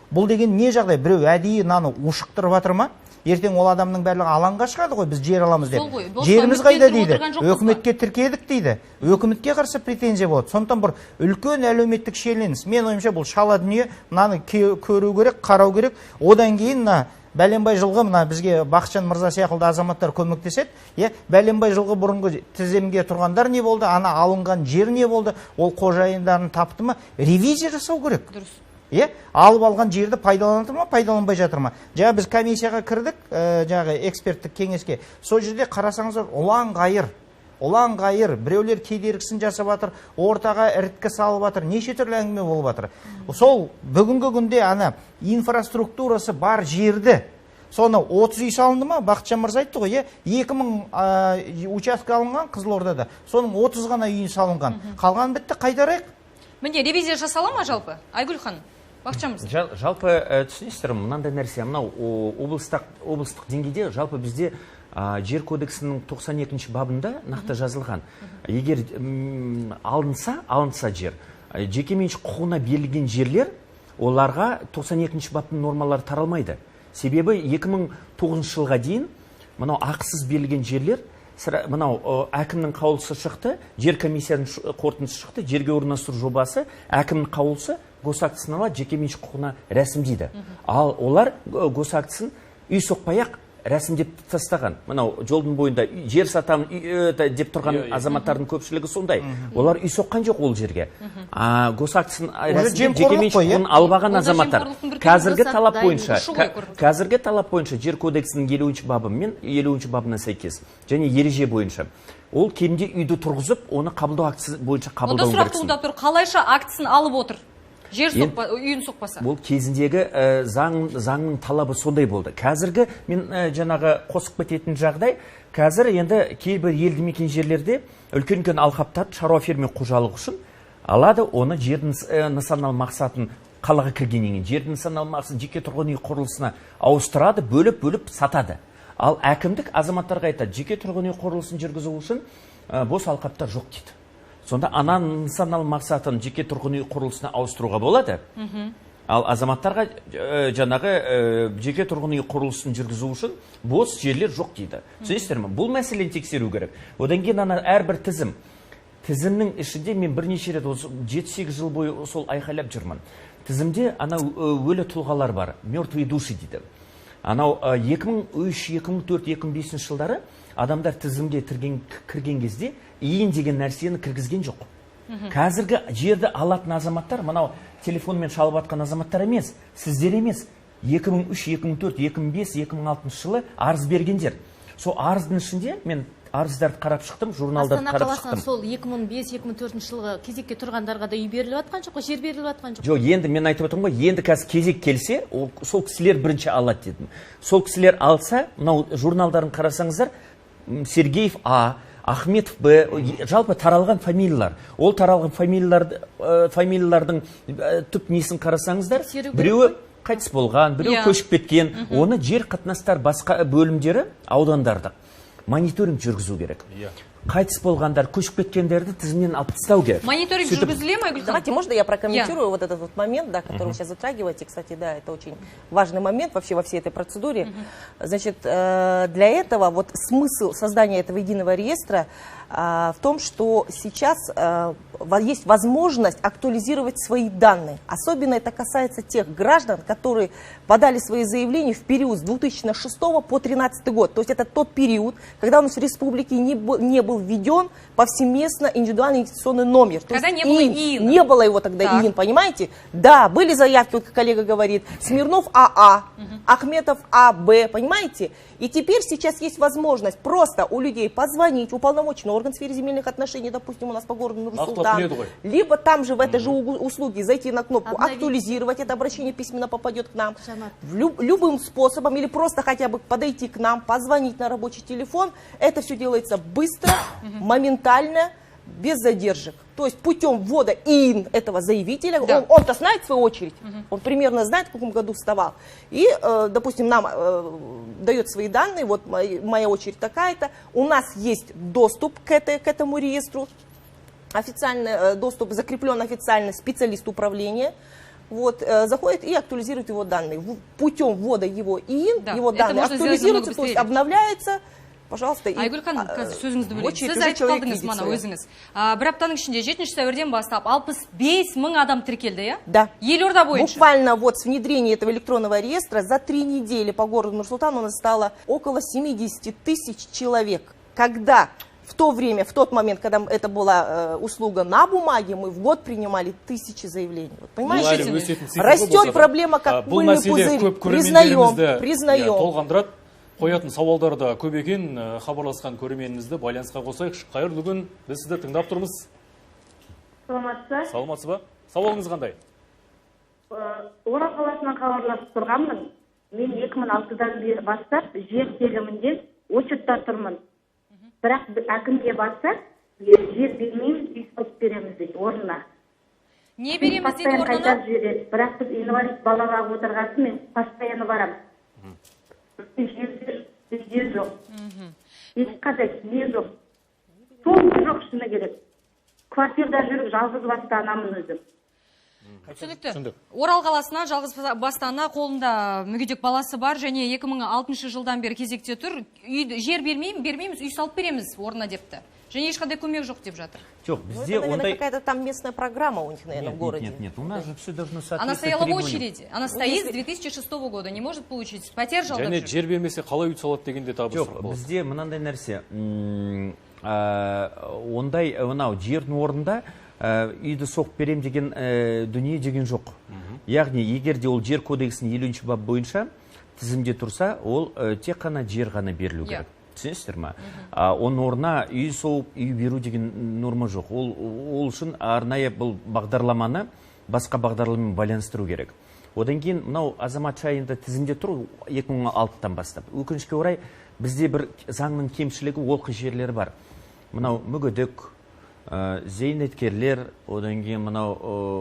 Бұл деген не жағдай? Біреу әдейі наны ушықтырып жатыр ма? Ертең ол адамның барлығы алаңға шығады ғой, біз жер аламыз деп. Жеріміз қайда дейді? Өкіметке тіркедік дейді. Өкіметке қарсы претензия болады. Сондықтан бір үлкен әлеуметтік шиеленіс. Мен ойымша бұл шала дүние, мынаны көру керек, қарау керек. Одан кейін бәленбай жылғы бізге Бақытжан мырза сияқты азаматтар көмектеседі. Бәленбай жылғы бұрынғы тізімге тұрғандар не болды? Ана алынған жер не болды? Ол қожайындарын тапты ма? Ревизия жасау керек. Дұрыс. Алып алған жерді пайдаланып ма, пайдаланбай жатыр ма? Біз комиссияға кірдік, эксперттік кеңеске. Сол жерде қарасаңыздар, ұлан ғайыр, біреулер кедергісін жасап жатыр, ортаға іріткі салып жатыр, неше түрлі әңгіме болып жатыр. Сол бүгінгі күнде инфраструктурасы бар жерді, соны 30 үй салынды ма? Бақытжан мырза айтты ғой, 2000 участка алынған Қызылордада, соның 30 ғана үйін салынған. Қалған бітті, қайтарайық. Міне, ревизия жасала ма жалпы? Айгүл ханым, Бақытжан мырза. Жалпы түсінесіздер, мынандай нәрсе, мынау облыстық деңгейде жалпы бізде жер кодексінің 92-ші бабында нақты жазылған. Егер алынса жер, жекеменшік құқығына берілген жерлер, оларға 92-ші баптың нормалары таралмайды. Себебі 2009 жылға дейін мынау ақысыз берілген жерлер, мынау әкімнің қаулысы шықты, жер комиссияның қорытындысы шықты, жерге орналастыру жобасы, әкімнің қаулысы госактісін алады, жекеменшік құқығына рәсімдейді. Ал олар госактісін үй соқпай-ақ рәсімдеп тастаған. Мынау жолдың бойында жер сатамын деп тұрған азаматтардың көпшілігі сондай. Олар үй соққан жоқ ол жерге. Госактісін рәсімдеп жекеменшік құқығын албаған азаматтар. Қазіргі талап бойынша жер кодексінің 50-ші бабы мен 50-ші бабына сәйкес және ереже бойынша ол кемінде үйді тұрғызып, оны қабылдау актісі бойынша қабылдау керек. Онда сұрақ туындап тұр, қалайша актісін алып отыр? Үйін соқпаса. Бұл кезіндегі заңның талабы сондай болды. Қазіргі, мен жаңағы қосып кететін жағдай, қазір енді кейбір елді мекен жерлерде үлкен алқаптар шаруа фермер қожалық үшін алады, оны жердің нысаналы мақсатын қалаға кіргеннен кейін жердің нысаналы мақсатын жеке тұрғын үй құрылысына ауыстырады, бөліп сатады. Ал әкімдік азаматтарға айтады, жеке тұрғын үй құрылысын жүргізу үшін бос алқаптар жоқ дейді. Сонда нысаналы мақсатын жеке тұрғын үй құрылысына ауыстыруға болады. Ал азаматтарға жаңағы жеке тұрғын үй құрылысын жүргізу үшін бос жерлер жоқ дейді. Түсінесіздер ме? Бұл мәселені тексеру керек. Одан кейін әрбір тізімнің ішінде мен бірнеше рет 7-8 жыл бойы сол айқайлап жүрмін. Тізімде өлі тұлғалар бар, мертвые души дейді. 2003, 2004, 2005 жылдары адамдар тізімге кірген кезде иін деген нәрсені кіргізген жоқ. Қазіргі жерді алатын азаматтар, мынау телефонмен шалып атқан азаматтар емес, сіздер емес. 2003, 2004, 2005, 2006 жылы арыз бергендер. Сол арыздың ішінде мен арыздарды қарап шықтым, журналдарды қарап шықтым. Сол 2005-2004 жылғы кезекке тұрғандарға да үй беріліп атқан жоқ, жер беріліп атқан жоқ. Жоқ, енді мен айтып отырмын ғой, енді қазір кезек келсе, сол кісілер бірінші алады дедім. Сол кісілер алса, мынау журналдарын қарасаңыздар, Сергеев А, Ахметов Б, жалпы таралған фамилиялар. Ол таралған фамилиялардың түп несін қарасаңыздар, біреуі қайтыс болған, біреуі көшіп кеткен, оны жер қатынастар басқа бөлімдері аудандарды мониторинг жүргізу керек. Қайтыс болғандар, көшіп кеткендерді тізімнен алып тастау керек. Мониторинг жүргізіле ма, Айгүл? Давайте, можно я прокомментирую вот этот вот момент, да, который вы сейчас затрагиваете. Кстати, да, это очень важный момент вообще во всей этой процедуре. Значит, для этого вот смысл создания этого единого реестра в том, что сейчас есть возможность актуализировать свои данные. Особенно это касается тех граждан, которые подали свои заявления в период с 2006 по 2013 год. То есть это тот период, когда у нас в республике не был введен повсеместно индивидуальный идентификационный номер. Когда не было ИИН. Не было его тогда ИИН, понимаете? Да, были заявки, вот как коллега говорит, Смирнов АА, Ахметов АБ, понимаете? И теперь сейчас есть возможность просто у людей позвонить в уполномоченный орган в сфере земельных отношений, допустим, у нас по городу Нур-Султан, либо там же в этой же услуге зайти на кнопку «Актуализировать», это обращение письменно попадет к нам, любым способом, или просто хотя бы подойти к нам, позвонить на рабочий телефон, это все делается быстро, моментально, без задержек. То есть путем ввода ИИН этого заявителя, он-то знает в свою очередь, он примерно знает, в каком году вставал. И, допустим, нам дает свои данные, вот моя очередь такая-то, у нас есть доступ к этому реестру, официальный доступ закреплен официально специалист управления. Вот, заходит и актуализирует его данные. Путем ввода его ИИН, его данные актуализируются, то есть обновляются. Пожалуйста. Айгүл ханым, сөзіңізді бөлейін. Сіз айтып қалдыңыз мана өзіңіз. Бір аптаның ішінде 7 сәуірден бастап 65 мың адам тіркелді, я? Да. Елорда бойынша. Буквально вот с внедрением этого электронного реестра за 3 недели по городу Нур-Султан у нас стало около 70 тысяч человек. Когда в то время, в тот момент, когда это была услуга на бумаге, мы в год принимали 1000 заявлений. Вот, понимаете? Растет проблема как пыльный пузырь. Признаем. Қоятын сауалдарда көп екен, хабарласқан көрерменімізді байланысқа қосайық. Қайырлы күн, біз сізді тыңдап тұрмыз. Саламатсыз? Саламатсыз ба? Сауалыңыз қандай? Орал қаласынан хабарласып тұрғанмын. Мен 2006-дан бері бастап жер телімінде очеркта тұрмын. Бірақ әкімге барсақ, жер бермейміз, үй салып береміз дейді орнына. Не береміз дейді орнына? Бірақ біз инвалид балаға отырғасын, мен постоянно барам. Жер жоқ. Ешқандай не жоқ. Толық жоқ шыны керек. Квартирада жүріп жалғыз басты анамын өзім. Түсінікті. Орал қаласына жалғыз басты ана, қолында мүгедек баласы бар және 2006 жылдан бері кезекте тұр. Жер бермейміз, үй салып береміз орнына депті. Және ешқандай көмек жоқ деп жатыр. Жоқ, бізде ондай какая-то там местная программа у них, наверное, в городе. Нет, у нас же все должно соответствовать. Она стояла в очереди. Она стоит с 2006 года, не может получить пәтер жалдап жүр. Және жер бермесе қалай үй салады дегенде табыс жоқ. Бізде мынандай нәрсе, ондай мынау жердің орнында үйді соғып берем деген дүние деген жоқ. Яғни, егер де ол жер кодексінің 50-ші бап бойынша тізімде тұрса, ол тек қана жер ғана берілу керек. Түсінесіздер ма? Оның орнына үй соғып, үй беру деген норма жоқ. Ол үшін арнайы бұл бағдарламаны басқа бағдарламамен байланыстыру керек. Одан кейін мынау азаматша енді тізімде тұр 2006-тан бастап. Өкінішке орай бізде бір заңның кемшілігі олқы жерлері бар. Мынау мүгедек, зейнеткерлер, одан кейін мынау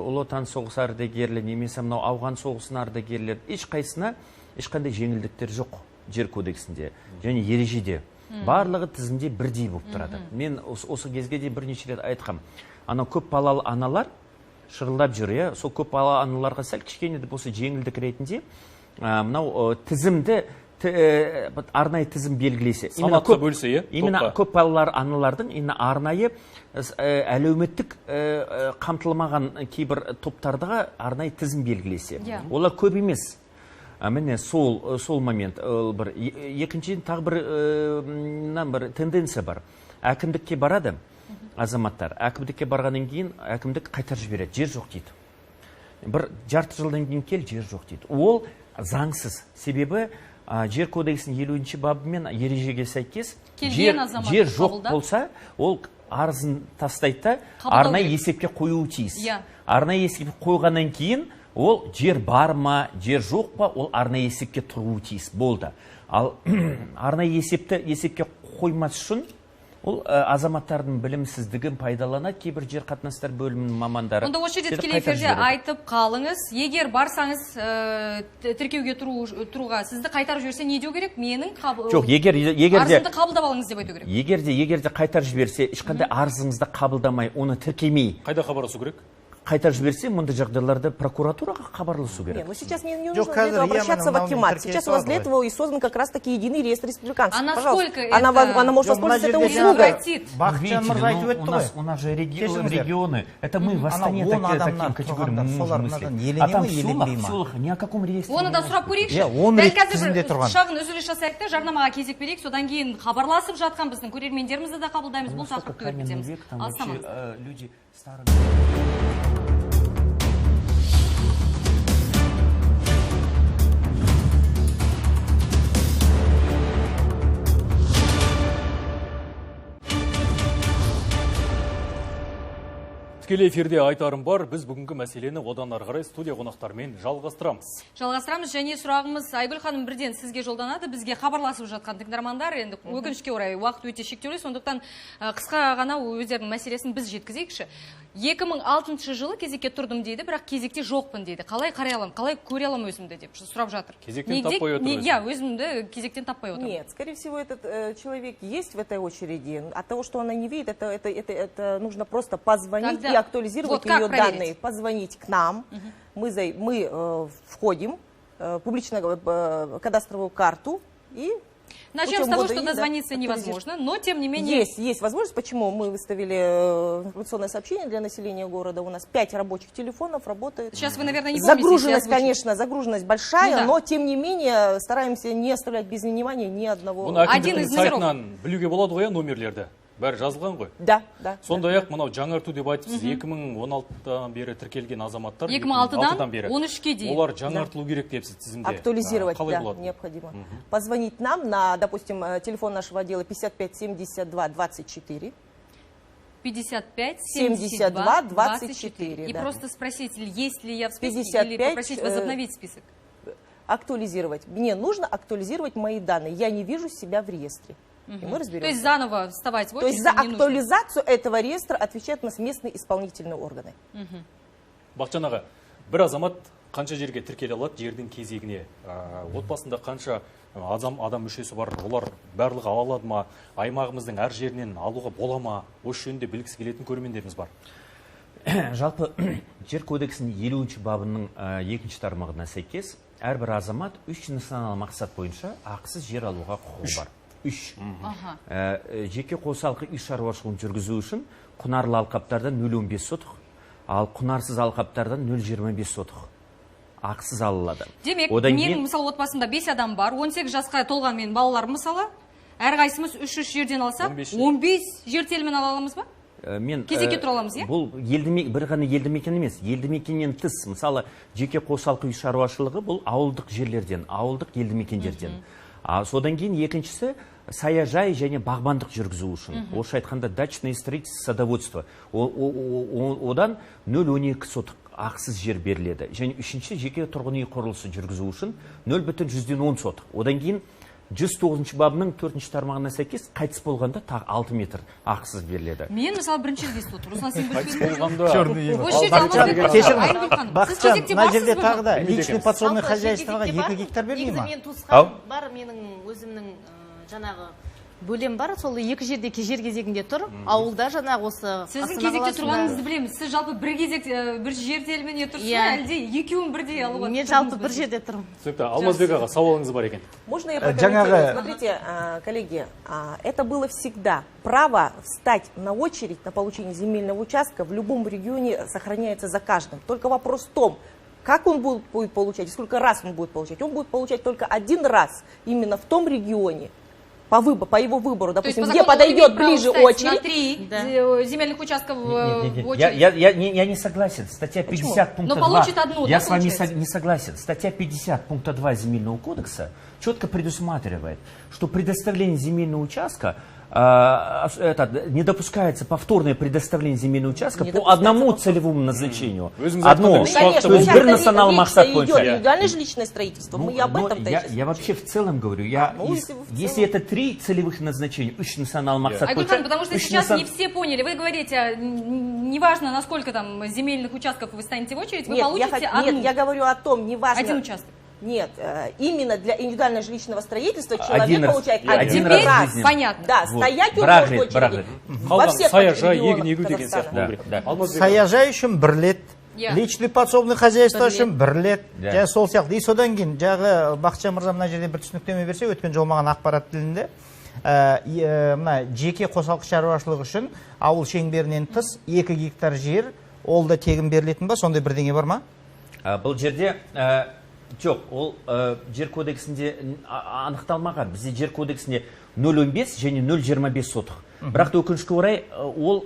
Ұлы Отан соғысы ардагерлер, немесе мынау ауған соғысының ардагерлер, ешқайсына ешқандай жеңілдіктер жоқ жер кодексінде және ережеде. Барлығы тізімде бірдей болып тұрады. Мен осы кезге де бірнеше рет айтқам. Анау көп балалы аналар шырылдап жүр, сол көп балалы аналарға сәл кішкене де болса жеңілдік ретінде мынау тізімді арнайы тізім белгілесе. Санатқа бөлсе, именно көп балалар аналардың арнайы әлеуметтік қамтылмаған кейбір топтардыға арнайы тізім белгілесе. Олар көп емес. Міне сол момент екіншіден тағы бір тенденция бар. Әкімдікке барады, азаматтар әкімдікке барғаннан кейін әкімдік қайтарып жібереді, жер жоқ дейді. Бір жарты жылдан кейін кел, жер жоқ дейді. Ол заңсыз. Себебі жер кодексінің 50-ші бабымен ережеге сәйкес жер жоқ болса, ол арызын тастайды, арнайы есепке қоюы тиіс. Арнайы есепке қойғаннан кейін ол жер бар ма, жер жоқ па, ол арнайы есепке тұруы тиіс болды. Ал арнайы есепке қоймас үшін ол азаматтардың білімсіздігін пайдаланады, кейбір жер қатынастар бөлімінің мамандары. Онда осы жерде тікелей эфирде айтып қалыңыз, егер барсаңыз тіркеуге тұруға сізді қайтарып жіберсе не деу керек? Менің арызымды қабылдап алыңыз деп айту керек. Егерде қайтарып жіберсе, ешқандай арызыңызды қабылдамай, оны тіркемей. Қайда хабарласу керек? Қайтарып жіберсе, мұндай жағдайларда прокуратураға хабарласу керек. Нет, сейчас не нужно для этого обращаться в Акимат. Сейчас у вас для этого и создан как раз таки единый реестр республиканцев. А насколько это... Она может воспользоваться этой услугой. У нас же регионы. Это мы в Астане таким категориям можем мыслить. А там в селах ни о каком реестре. Оны да сұрап көрейікші. Дәл қазір шағын үзіліс жасайық та, жарнамаға кезек берейік. Содан кейін хабарласып жатқан біздің көрермендерімізді де қабылдаймыз. Бұл тақырыпты өрбітеміз. Люди старые. Тікелей эфирде айтарым бар, біз бүгінгі мәселені одан ары қарай студия қонақтарымен жалғастырамыз. Жалғастырамыз және сұрағымыз Айгүл ханым бірден сізге жолданады. Бізге хабарласып жатқан тыңдармандар, енді өкінішке орай уақыт өте шектеулі, сондықтан қысқа ғана өздерінің мәселесін біз жеткізейікші. 2006 жылы кезекке тұрдым дейді, бірақ кезекте жоқпын дейді. Қалай қарай аламын, қалай көре аламын өзімді деп сұрап жатыр. Кезектен таппай отырмыз. Өзімді кезектен таппай отырмын. Нет, скорее всего, этот человек есть в этой очереди. От того, что она не видит, это нужно просто позвонить и актуализировать ее данные. Позвонить к нам. Мы входим в публичную кадастровую карту и... Начнем с того, что дозвониться невозможно, но тем не менее... Есть возможность. Почему мы выставили информационное сообщение для населения города. У нас 5 рабочих телефонов работает. Сейчас вы, наверное, не помните. Загруженность, конечно, большая, но тем не менее стараемся не оставлять без внимания ни одного. Один из номеров. Білуге болады ғой номерлерді. Бәрі жазылған ғой? Да. Сондай-ақ мынау жаңарту деп айтыпсыз, 2016-дан бері тіркелген азаматтар 2006-дан 13-ке дейін. Олар жаңартылу керек депсіз тізімде. Актуализировать, да, необходимо. Позвонить нам на, допустим, телефон нашего отдела 55 72 24. 55 72 24. И просто спросить, есть ли я в списке, или попросить возобновить список. Актуализировать. Мне нужно актуализировать мои данные. Я не вижу себя в реестре. И мы разберемся. То есть заново вставать в очередь. То есть за актуализацию этого реестра отвечают у нас местные исполнительные органы. Бақытжан аға, бір азамат қанша жерге тіркеле алады, жердің кезегіне? Отбасында қанша адам мүшесі бар, олар барлығы ала алады ма? Аймағымыздың әр жерінен алуға бола ма? Осы жөнінде білгісі келетін көрермендеріміз бар. Жалпы жер кодексінің 50-ші бабының 2-ші тармағына сәйкес әрбір азамат 3 нысаналы мақсат бойынша ақысыз жер алуға құқығы бар. Жеке қосалқы үй шаруашылығын жүргізу үшін құнарлы алқаптардан 0,15 сотық, ал құнарсыз алқаптардан 0,25 сотық ақысыз алынады. Демек, менің мысалы отбасында 5 адам бар, 18 жасқа толған менің балаларым мысалы, әрқайсымыз 3 жерден алсақ, 15 жер телімін ала аламыз ба? Кезекке тұра аламыз, иә? Бұл бір ғана елді мекен емес, елді мекеннен тыс, мысалы, жеке қосалқы үй шаруашылығы бұл ауылдық жерлерден, ауылдық елді мекендерден. Содан кейін екіншісі саяжай және бағбандық жүргізу үшін. Орысша айтқанда дачное строительство, садоводство. Одан 0,12 сотық ақысыз жер беріледі. Және үшінші жеке тұрғын үй құрылысы жүргізу үшін 0,10 сотық. Одан кейін 109 бабының 4-ші тармағына сәйкес қайтыс болғанда тағы 6 метр ақысыз беріледі. Мен мысалы бірінші естіп отыр. Руслан, сен қайтыс болғанда Бақытжан, мына жерде тағы да личный подсобный хозяйствоға 2 гектар бермей ма? Мен туысқаным бар, менің өзімнің жаңағы бөлем бар, сол 2 жерде жер кезегінде тұр, ауылда жаңағы осы... Сіздің кезекте тұрғаныңызды білеміз. Сіз жалпы бір жер теліміне тұрсыз, әлде екеуін бірдей алуға? Мен жалпы бір жерде тұрмын. Түсінікті, Алмазбек аға, сауалыңыз бар екен. Можно я прокомментирую? Смотрите, коллеги, это было всегда. Право встать на очередь на получение земельного участка в любом регионе сохраняется за каждым. Только вопрос в том, как он будет получать, сколько раз он будет получать. Он будет получать только 1 раз именно в том регионе, по его выбору, То есть допустим, по где закону он подойдет имеет право ближе встать на очередь. 3 Да. земельных участков Нет, в очередь. я не согласен. Статья 50 пункта Но 2. получит одну, Я да, с вами получается? не согласен. Статья 50 пункта 2 Земельного кодекса четко предусматривает, что предоставление земельного участка не допускается повторное предоставление земельного участка Не по допускается одному повторное. целевому назначению. Өзіңіз Одно. айтқандай, Конечно, Шахта То есть был- бір национал речь мақсат идет бойынша. легальное жилищное строительство. Мы и об Но этом-то я вообще в целом говорю, если вы в если это 3 целевых назначения, үш национал мақсат Айгульхан, потому что үш сейчас насан- не все поняли. Вы говорите, неважно, насколько там земельных участков вы станете в очередь, вы получите одну. Нет, я говорю о том, неважно. Один участок. Нет, именно для индивидуального жилищного строительства человек Один раз- получает один один раз раз. в жизни. Понятно. Да, Вот. стоять он Бірақ может в рет, бірақ очереди рет. во Қалған всех саяжай, регионах егін егу деген Казахстана. сияқты болу керек. Да. Алмазбек Саяжай үшін 1 рет, Иә. личный подсобный хозяйство үшін 1 рет, Да. және сол сияқты. И содан кейін жағы Бақытжан мырза мына жерде бір түсініктеме берсе, өткен жол маған ақпарат тілінде мына жеке қосалқы шаруашылығы үшін ауыл шеңберінен тыс 2 гектар жер, ол да тегін берілетін ба, сондай бірдеңе бар ма? Бұл жерде жоқ, ол жер кодексінде анықталмаған. Бізде жер кодексінде 0,15 және 0,25 сотық. Бірақ та өкінішке орай ол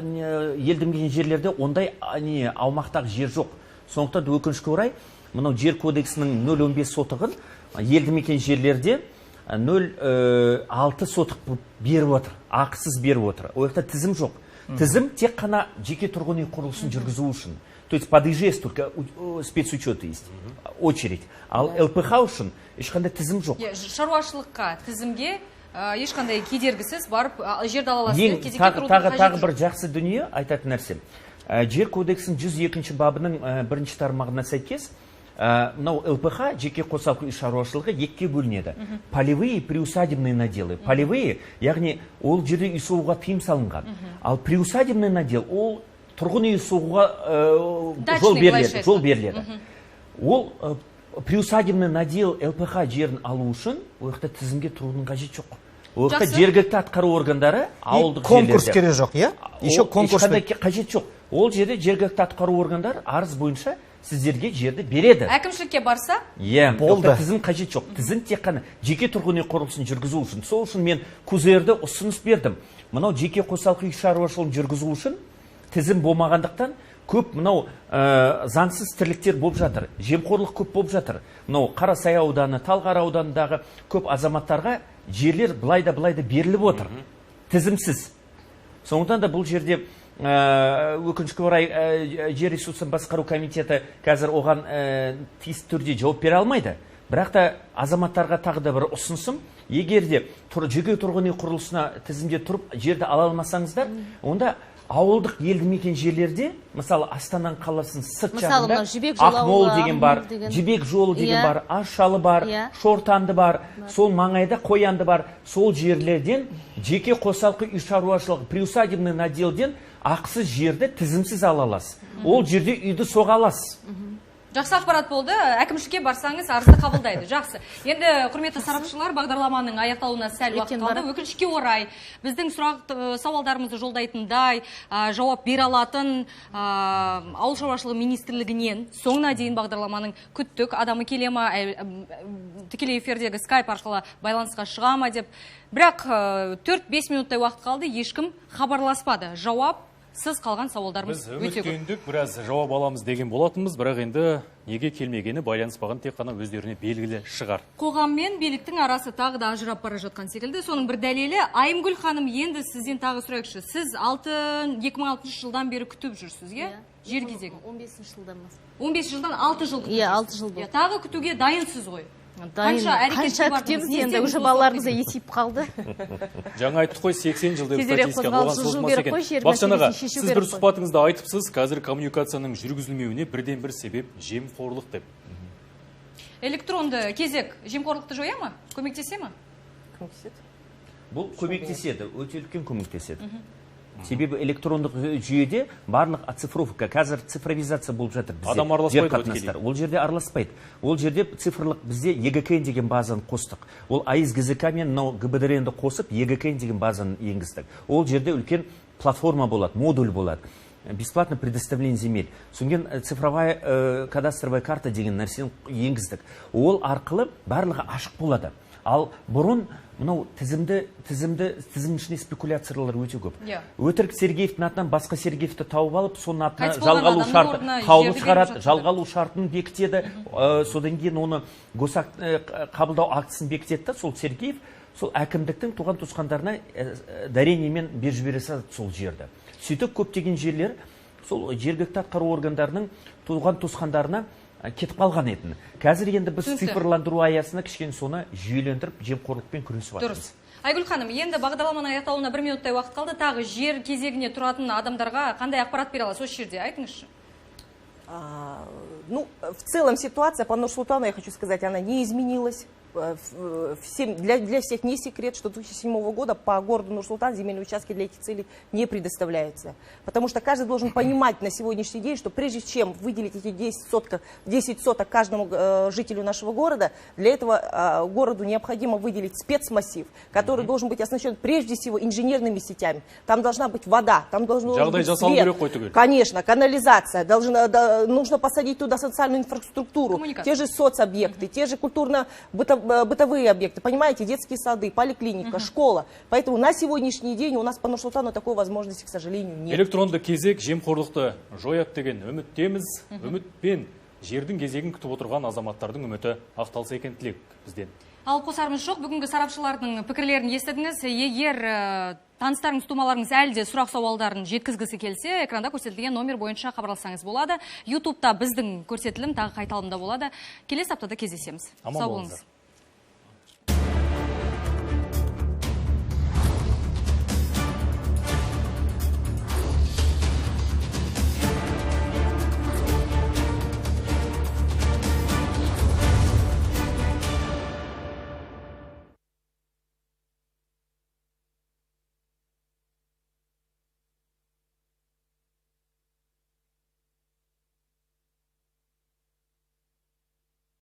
елді мекен жерлерде ондай аумақтағы жер жоқ. Сондықтан да өкінішке орай мынау жер кодексінің 0,15 сотығын елді мекен жерлерде 0,6 сотық беріп отыр, ақысыз беріп отыр. Ол жақта тізім жоқ. Тізім тек қана жеке тұрғын үй құрылысын жүргізу үшін. То есть под ИЖС только спецучеты есть, очередь. Ал ЛПХ үшін ешқандай тізім жоқ. Шаруашылыққа, тізімге ешқандай кедергісіз барып жерді ала аласыз. Ең Кезекке тұрудың тағы қажеті бір жоқ. жақсы дүние айтатын нәрсем. Жер кодексінің 102 бабының 1 тармағына сәйкес, мынау ЛПХ жеке қосалқы үй шаруашылығы екіге бөлінеді. Полевые и приусадебные наделы. Полевые, яғни ол жерде үй соғуға тыйым салынған. Ал приусадебный надел ол тұрғын үй соғуға жол беріледі. Ол приусадебный надел ЛПХ жерін алу үшін ол жақта тізімге тұрудың қажет жоқ. Ол жақта жергілікті атқару органдары ауылдық Конкурс жерлерде. керек жоқ, иә? Еще конкурс. Ешқандай қажет жоқ. Ол жерде жергілікті атқару органдар арыз бойынша сіздерге жерді береді. Әкімшілікке барса? Иә, болды. тізім қажет жоқ. Тізім тек қана жеке тұрғын үй құрылысын жүргізу үшін. Сол үшін мен КУЗР-ді ұсыныс бердім. Мынау жеке қосалқы үй шаруашылығын жүргізу үшін тізім болмағандықтан көп мынау заңсыз тірліктер болып жатыр. Жемқорлық көп болып жатыр. Мынау Қарасай ауданы, Талғар ауданындағы көп азаматтарға жерлер былайда беріліп отыр. Тізімсіз. Сондықтан да бұл жерде өкінішке орай жер ресурсын басқару комитеті қазір оған тиісті түрде жауап бере алмайды. Бірақ та азаматтарға тағы да бір ұсынысым, егер де жеке тұрғын үй құрылысына тізімде тұрып жерді ала алмасаңыздар, онда ауылдық елді мекен жерлерде, мысалы Астананың қаласының сырт жағында Ақмол деген бар, Жібек жолы деген бар, Ашалы бар, Шортанды бар, сол маңайда Қоянды бар, сол жерлерден жеке қосалқы үй шаруашылығы приусадебный наделден ақысыз жерді тізімсіз ала аласыз. Ол жерде үйді соға аласыз. Жақсы ақпарат болды. Әкімшілікке барсаңыз арызды қабылдайды. Жақсы. Енді құрметті сарапшылар, бағдарламаның аяқталуына сәл уақыт қалды. Өкінішке орай біздің сауалдарымызды жолдайтындай жауап бере алатын ауыл шаруашылығы министрлігінен соңына дейін бағдарламаның күттік. Адамы келе ма, тікелей эфирдегі скайп арқылы байланысқа шыға ма деп. Бірақ 4-5 минуттай уақыт қалды, ешкім хабарласпады. Жауап сіз қалған сауалдарымыз Біз өте көп. үміттендік, біраз жауап аламыз деген болатынбыз, бірақ енді неге келмегені байланыспаған тек қана өздеріне белгілі шығар. Қоғам мен биліктің арасы тағы да ажырап бара жатқан секілді. Соның бір дәлелі, Айымгүл ханым, енді сізден тағы сұрайықшы. Сіз 2006 жылдан бері күтіп жүрсіз, иә? Жер кезегі. 15 жылдан. 15 жылдан 6 жыл күтіп. Иә, 6 жыл болды. Тағы күтуге дайынсыз ғой. Қанша күтеміз, енді уже балаларымыз есейіп қалды. Жаңа айттық қой, 80 жылда Тезірек статистика қозғалып болған жылжу созылмас керек екен. қой, жер Бақытжан аға, мәселесін шешу сіз керек бір қой. сұхбатыңызда айтыпсыз, қазір коммуникацияның жүргізілмеуіне бірден бір себеп жемқорлық деп. Электронды кезек жемқорлықты жоя ма? Көмектесе ма? Бұл көмектеседі, өте үлкен көмектеседі. Себебі электрондық жүйеде барлық оцифровка, қазір цифровизация болып жатыр бізде. Адам араласпайды жер қатынастар. Ол жерде араласпайды. Ол жерде цифрлық бізде ЕГКН деген базаны қостық. Ол АИС ГЗК мен ГБДРНді қосып ЕГКН деген базаны енгіздік. Ол жерде үлкен платформа болады, модуль болады. Бесплатно предоставление земель. Сонген цифровая кадастровая карта деген нәрсені енгіздік. Ол арқылы барлығы ашық болады. Ал бұрын мынау тізім ішіне спекуляциялар өте көп. Өтірік Сергеевтің атынан басқа Сергеевті тауып алып, соның атына жалғалу шарты, қаулы шығарады, жалғалу шартын бекітеді, содан кейін оны қабылдау актісін бекітеді, сол Сергеев сол әкімдіктің туған туысқандарына дарениемен беріп жібереді сол жерді. Сөйтіп көптеген жерлер сол жергілікті атқару органдарының туған туысқандарына кетіп қалған еді. Қазір енді біз цифрландыру аясында кішкене соны жүйелендіріп жемқорлықпен күресіп жатырмыз. Айгүл ханым, енді бағдарламаның аяқталуына 1 минуттай уақыт қалды. Тағы жер кезегіне тұратын адамдарға қандай ақпарат бере аласыз осы жерде? Айтыңызшы. Ну, в целом ситуация по Нур-Султану, я хочу сказать, она не изменилась. Для всех не секрет, что 2007 года по городу Нур-Султан земельные участки для этих целей не предоставляются. Потому что каждый должен понимать на сегодняшний день, что прежде чем выделить эти 10 соток каждому жителю нашего города, для этого городу необходимо выделить спецмассив, который должен быть оснащен прежде всего инженерными сетями. Там должна быть вода, там должен быть свет, конечно, канализация, нужно посадить туда социальную инфраструктуру, те же соцобъекты, те же культурно-бытовые объекты, понимаете, детские сады, поликлиника, школа. Поэтому на сегодняшний день у нас по Нур-Султану такой возможности, к сожалению, нет. Электронды кезек жемқорлықты жоят деген үміттеміз. Үмітпен жердің кезегін күтіп отырған азаматтардың үміті ақталса екен тілек бізден. Ал қосарымыз жоқ, бүгінгі сарапшылардың пікірлерін естідіңіз. Егер таныстарыңыз, тумаларыңыз әлде сұрақ сауалдарын жеткізгісі келсе, экранда көрсетілген номер бойынша хабарлассаңыз болады. YouTube-та біздің көрсетілім тағы қайталымда болады. Келесі аптада кездесеміз. Сау болыңыз.